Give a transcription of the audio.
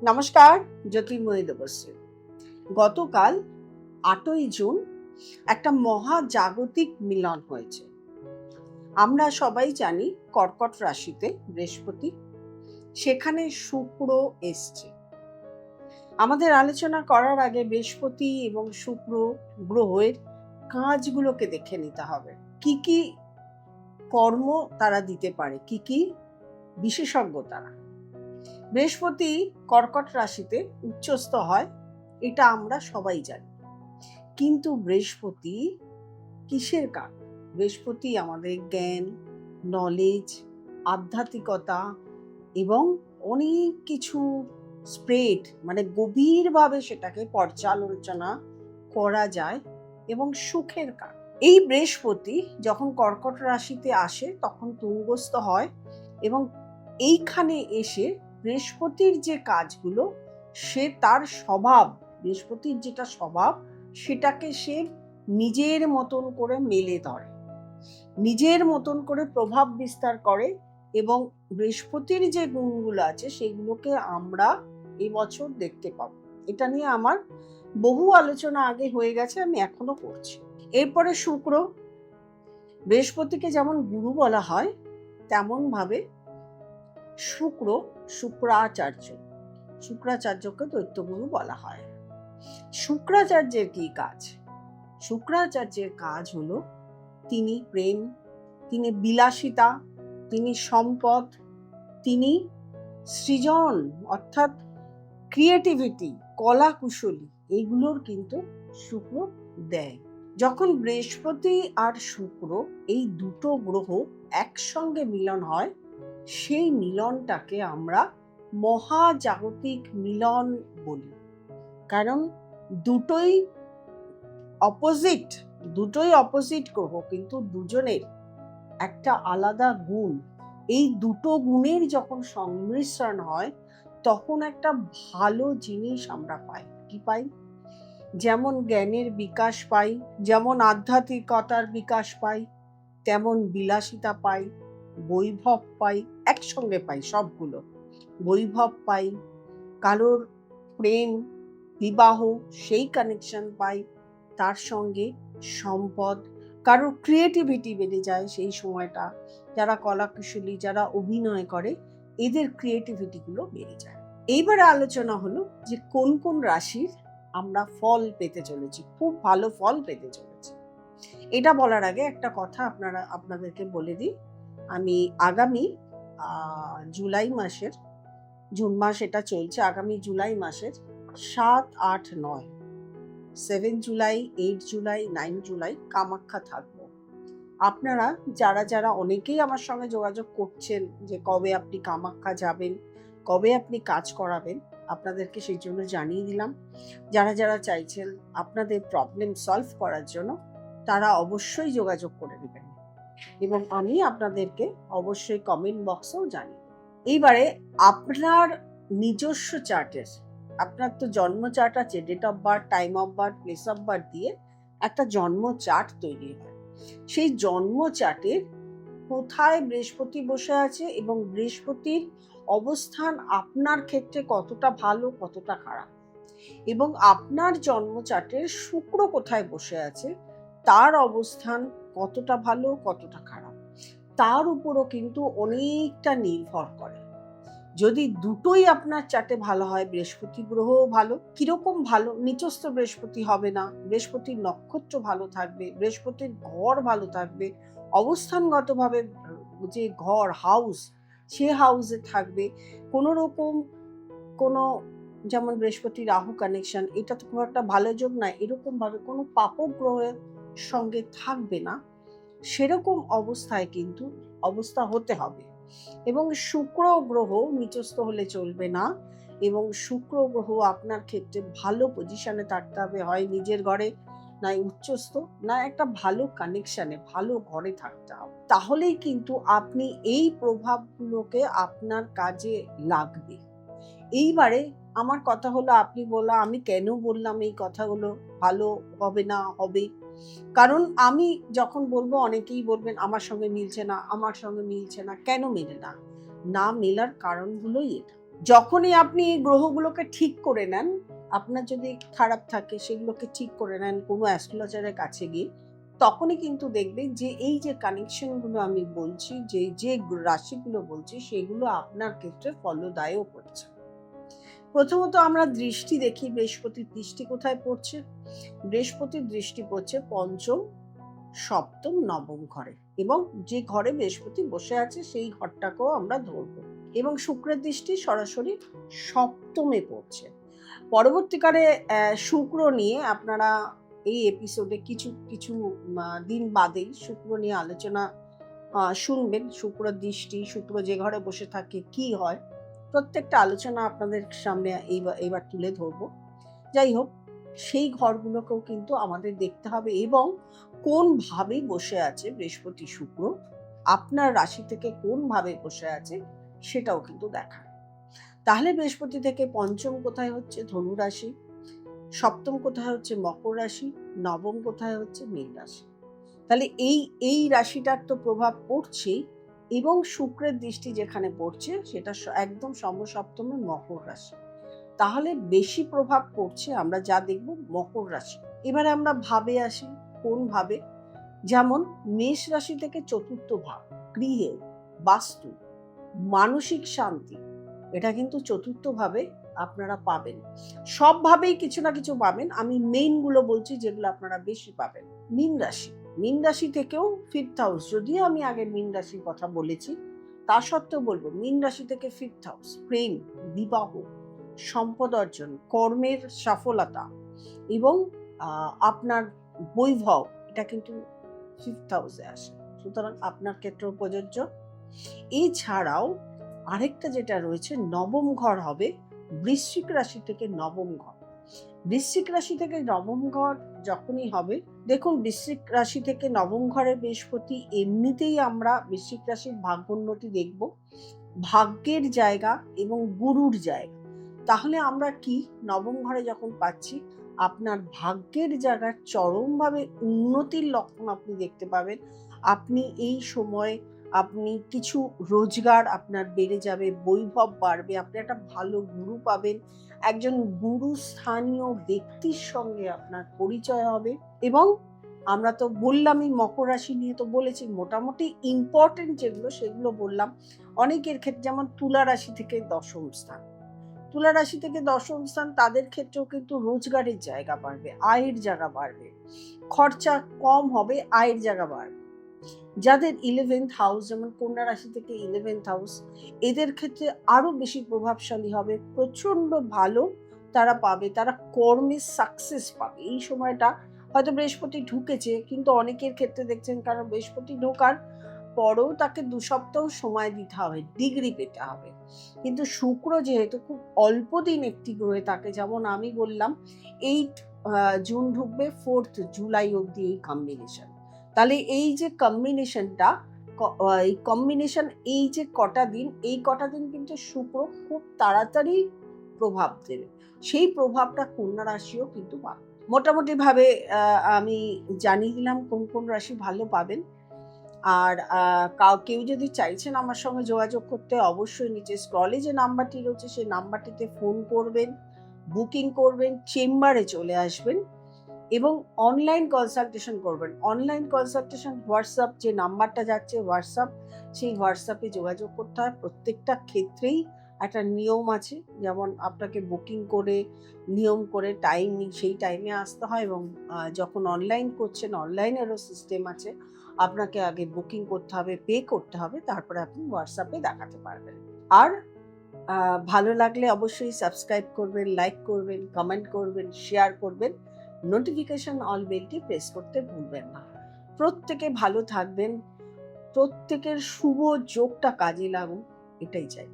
নমস্কার, জ্যোতির্ময়ী দেবশ্রী। গতকাল ৮ই জুন একটা মহাজাগতিক মিলন হয়েছে। আমরা সবাই জানি কর্কট রাশিতে বৃহস্পতি, সেখানে শুক্র এসছে। আমাদের আলোচনা করার আগে বৃহস্পতি এবং শুক্র গ্রহের কাজগুলোকে দেখে নিতে হবে। কি কি কর্ম তারা দিতে পারে, কি কি বিশেষজ্ঞ তারা। বৃহস্পতি কর্কট রাশিতে উচ্চস্থ হয়, এটা আমরা সবাই জানি। কিন্তু বৃহস্পতি কিসের কারণ? বৃহস্পতি আমাদের জ্ঞান, নলেজ, আধ্যাত্মিকতা এবং অনেক কিছু স্প্রেড গভীরভাবে সেটাকে পর্যালোচনা করা যায় এবং সুখের কারণ। এই বৃহস্পতি যখন কর্কট রাশিতে আসে তখন তুঙ্গস্থ হয় এবং এইখানে এসে বৃহস্পতির যে কাজগুলো, সে তার স্বভাব, বৃহস্পতির যেটা স্বভাব সেটাকে সে নিজের মতন করে মেলে ধরে, নিজের মতন করে প্রভাব বিস্তার করে এবং বৃহস্পতির যে গুণগুলো আছে সেগুলোকে আমরা এবছর দেখতে পাবো। এটা নিয়ে আমার বহু আলোচনা আগে হয়ে গেছে, আমি এখনো করছি। এরপরে শুক্র, বৃহস্পতিকে যেমন গুরু বলা হয় তেমন ভাবে শুক্রাচার্যকে দৈত্যগুরু বলা হয়। শুক্রাচার্যের কি কাজ? শুক্রাচার্যের কাজ হলো তিনি প্রেম, তিনি বিলাসিতা, তিনি সম্পদ, তিনি সৃজন অর্থাৎ ক্রিয়েটিভিটি, কলা কুশলী, এইগুলোর কিন্তু শুক্র দেয়। যখন বৃহস্পতি আর শুক্র এই দুটো গ্রহ একসঙ্গে মিলন হয়, সেই মিলনটাকে আমরা মহাজাগতিক মিলন বলি। কারণ দুটোই অপোজিট গ্রহ, কিন্তু দুজনের একটা আলাদা গুণ। এই দুটো গুণের যখন সংমিশ্রণ হয় তখন একটা ভালো জিনিস আমরা পাই। কি পাই? যেমন জ্ঞানের বিকাশ পাই, যেমন আধ্যাত্মিকতার বিকাশ পাই, তেমন বিলাসিতা পাই, বৈভব পাই, একসঙ্গে পাই সবগুলো। বৈভব পাই, কারোর প্রেম, বিবাহ, সেই কানেকশন পাই, তার সঙ্গে সম্পদ, কারোর ক্রিয়েটিভিটি বেড়ে যায় সেই সময়টা। যারা কলাকুশলী, যারা অভিনয় করে, এদের ক্রিয়েটিভিটিগুলো বেড়ে যায়। এইবারে আলোচনা হলো যে কোন কোন রাশির আমরা ফল পেতে চলেছি, খুব ভালো ফল পেতে চলেছি। এটা বলার আগে একটা কথা আপনাদেরকে বলে দিই। আমি আগামী জুন মাস এটা চলছে, আগামী জুলাই মাসের 7, 8, 9, 7 জুলাই, 8 জুলাই, 9 জুলাই কামাখ্যা থাকবো। আপনারা যারা অনেকেই আমার সঙ্গে যোগাযোগ করছেন যে কবে আপনি কামাখ্যা যাবেন, কবে আপনি কাজ করাবেন, আপনাদেরকে সেই জন্য জানিয়ে দিলাম। যারা চাইছেন আপনাদের প্রবলেম সলভ করার জন্য, তারা অবশ্যই যোগাযোগ করে নেবেন এবং আমি আপনাদেরকে অবশ্যই কমেন্ট বক্সেও জানিয়ে দেব। এইবারে আপনার নিজস্ব চার্টের, আপনার তো জন্ম চার্ট আছে, date of birth, time of birth, place of birth দিয়ে একটা জন্ম চার্ট তৈরি হয়। সেই জন্ম চার্টের কোথায় বৃহস্পতি বসে আছে এবং বৃহস্পতির অবস্থান আপনার ক্ষেত্রে কতটা ভালো, কতটা খারাপ, এবং আপনার জন্ম চার্টের শুক্র কোথায় বসে আছে, তার অবস্থান কতটা ভালো, কতটা খারাপ, তার উপরও কিন্তু অনেকটা নির্ভর করে। যদি দুটোই আপনার চার্টে ভালো হয়, বৃহস্পতি গ্রহও ভালো, কিরকম ভালো, নিচস্থ বৃহস্পতি হবে না, বৃহস্পতির নক্ষত্র ভালো থাকবে, বৃহস্পতির ঘর ভালো থাকবে, অবস্থানগতভাবে যে ঘর, হাউস, সে হাউসে থাকবে। কোনো রকম কোনো, যেমন বৃহস্পতি রাহু কানেকশন, এটা তো খুব একটা ভালো যোগ নয়, এরকম ভাবে কোনো পাপক গ্রহের সঙ্গে থাকবে না, সেরকম অবস্থায় কিন্তু অবস্থা হতে হবে। এবং শুক্র গ্রহ নিচস্থ হলে চলবে না, এবং শুক্র গ্রহ আপনার ক্ষেত্রে ভালো পজিশনে থাকতে হবে, হয় নিজের ঘরে, না উচ্চস্থ, না একটা ভালো কানেকশনে, ভালো ঘরে থাকতে হবে। তাহলেই কিন্তু আপনি এই প্রভাবগুলোকে আপনার কাজে লাগবে। এইবারে আমার কথা হলো, আমি কেন বললাম এই কথাগুলো, ভালো হবে না হবে, কারণ আমি যখন বলবো অনেকেই বলবেন আমার সঙ্গে মিলছে না, আমার সঙ্গে মিলছে না। কেন মেলে না? না মেলার কারণগুলোই এটা। যখনই আপনি এই গ্রহগুলোকে ঠিক করে নেন, আপনার যদি খারাপ থাকে সেগুলোকে ঠিক করে নেন কোনো অ্যাস্ট্রোলজারের কাছে গিয়ে, তখনই কিন্তু দেখবেন যে এই যে কানেকশনগুলো আমি বলছি, যে যে রাশিগুলো বলছি, সেগুলো আপনার ক্ষেত্রে ফলদায়ক হচ্ছে। প্রথমত আমরা দৃষ্টি দেখি, বৃহস্পতির দৃষ্টি কোথায় পড়ছে। বৃহস্পতির দৃষ্টি পড়ছে পঞ্চম, সপ্তম, নবম ঘরে, এবং যে ঘরে বৃহস্পতি বসে আছে সেই ঘরটাকেও আমরা ধরবো। এবং শুক্রের দৃষ্টি সরাসরি সপ্তমে পড়ছে। পরবর্তীকালে শুক্র নিয়ে আপনারা এই এপিসোডে কিছু কিছু দিন বাদেই শুক্র নিয়ে আলোচনা শুনবেন। শুক্র দৃষ্টি, শুক্র যে ঘরে বসে থাকে কি হয়, প্রত্যেকটা আলোচনা আপনাদের সামনে এইবার তুলে ধরবো। যাই হোক, সেই ঘরগুলোকেও কিন্তু আমাদের দেখতে হবে, এবং কোনভাবে বসে আছে বৃহস্পতি শুক্র আপনার রাশি থেকে কোনভাবে বসে আছে সেটাও কিন্তু দেখা। তাহলে বৃহস্পতি থেকে পঞ্চম কোথায় হচ্ছে ধনু রাশি, সপ্তম কোথায় হচ্ছে মকর রাশি, নবম কোথায় হচ্ছে মীন রাশি। তাহলে এই রাশিটার তো প্রভাব পড়ছেই, এবং শুক্রের দৃষ্টি যেখানে পড়ছে সেটা একদম সমসপ্তমে মকর রাশি। তাহলে বেশি প্রভাব পড়ছে আমরা যা দেখব মকর রাশি। এবারে আমরা ভাবে আসি, কোন ভাবে? যেমন মেষ রাশি থেকে চতুর্থ ভাব, গৃহে, বাস্তু, মানসিক শান্তি, এটা কিন্তু চতুর্থ ভাবে আপনারা পাবেন। সব ভাবেই কিছু না কিছু পাবেন, আমি মেইন গুলো বলছি যেগুলো আপনারা বেশি পাবেন। মীন রাশি, মীন রাশি থেকেও ফিফথ হাউস, যদিও আমি আগে মীন রাশির কথা বলেছি, তা সত্ত্বেও বলবো মীন রাশি থেকে ফিফথ হাউস, প্রেম, বিবাহ, সম্পদ অর্জন, কর্মের সফলতা এবং আপনার বৈভব, এটা কিন্তু ফিফথ হাউসে আসে। সুতরাং আপনার ক্ষেত্রেও প্রযোজ্য। এছাড়াও আরেকটা যেটা রয়েছে, নবম ঘর হবে বৃশ্চিক রাশি থেকে নবম ঘর। বৃশ্চিক রাশি থেকে নবম ঘর যখনই হবে, দেখুন বৃশ্চিক রাশি থেকে নবম ঘরের বৃহস্পতি, এমনিতেই আমরা বৃশ্চিক রাশির ভাগ্যোন্নতি দেখব, ভাগ্যের জায়গা এবং গুরুর জায়গা। তাহলে আমরা কি নবম ঘরে যখন পাচ্ছি, আপনার ভাগ্যের জায়গার চরমভাবে উন্নতির লক্ষণ আপনি দেখতে পাবেন। আপনি এই সময় আপনি কিছু রোজগার আপনার বেড়ে যাবে, বৈভব বাড়বে, আপনি একটা ভালো গুরু পাবেন, একজন গুরু স্থানীয় ব্যক্তির সঙ্গে আপনার পরিচয় হবে। এবং আমরা তো বললামই, মকর রাশি নিয়ে তো বলেছি, মোটামুটি ইম্পর্টেন্ট যেগুলো সেগুলো বললাম। অনেকের ক্ষেত্রে যেমন তুলা রাশি থেকে দশম স্থান, তুলা রাশি থেকে দশম স্থান, তাদের ক্ষেত্রেও কিন্তু রোজগারের জায়গা বাড়বে, আয়ের জায়গা বাড়বে, খরচা কম হবে, আয়ের জায়গা বাড়বে। যাদের 11th হাউস, যেমন কন্যা রাশি থেকে 11th হাউস, এদের ক্ষেত্রে আরো বেশি প্রভাবশালী হবে, প্রচন্ড ভালো তারা পাবে, তারা কর্মে সাকসেস পাবে। এই সময়টা হয়তো বৃহস্পতি ঢুকেছে, কিন্তু অনেকের ক্ষেত্রে দেখছেন, কারণ বৃহস্পতি ঢোকার পরেও তাকে 2 সপ্তাহ সময় দিতে হবে, ডিগ্রি পেতে হবে। কিন্তু শুক্র যেহেতু খুব অল্প দিন একটি গ্রহে থাকে, যেমন আমি বললাম 8 জুন ঢুকবে, 4th জুলাই অবধি এই কম্বিনেশন। তাহলে এই যে কম্বিনেশনটা, এই যে কটা দিন, এই কটা দিন কিন্তু শুক্র খুব তাড়াতাড়ি প্রভাব দেবে, সেই প্রভাবটা কন্যা রাশিও কিন্তু পাবে। মোটামুটি ভাবে আমি জানিয়ে দিলাম কোন কোন রাশি ভালো পাবেন। আর কেউ যদি চাইছেন আমার সঙ্গে যোগাযোগ করতে, অবশ্যই নিচে স্ক্রলে যে নাম্বারটি রয়েছে সেই নাম্বারটিতে ফোন করবেন, বুকিং করবেন, চেম্বারে চলে আসবেন এবং অনলাইন কনসালটেশন করবেন। অনলাইন কনসালটেশন হোয়াটসঅ্যাপ, যে নাম্বারটা যাচ্ছে হোয়াটসঅ্যাপ, সেই হোয়াটসঅ্যাপে যোগাযোগ করতে হয়। প্রত্যেকটা ক্ষেত্রেই একটা নিয়ম আছে, যেমন আপনাকে বুকিং করে নিয়ম করে সেই টাইমে আসতে হয়, এবং যখন অনলাইন করছেন অনলাইনেরও সিস্টেম আছে, আপনাকে আগে বুকিং করতে হবে, পে করতে হবে, তারপরে আপনি হোয়াটসঅ্যাপে দেখাতে পারবেন। আর ভালো লাগলে অবশ্যই সাবস্ক্রাইব করবেন, লাইক করবেন, কমেন্ট করবেন, শেয়ার করবেন, নোটিফিকেশন অল বেলটি প্রেস করতে ভুলবেন না। প্রত্যেকে ভালো থাকবেন, প্রত্যেকের শুভ যোগটা কাজে লাগুন, এটাই চাই।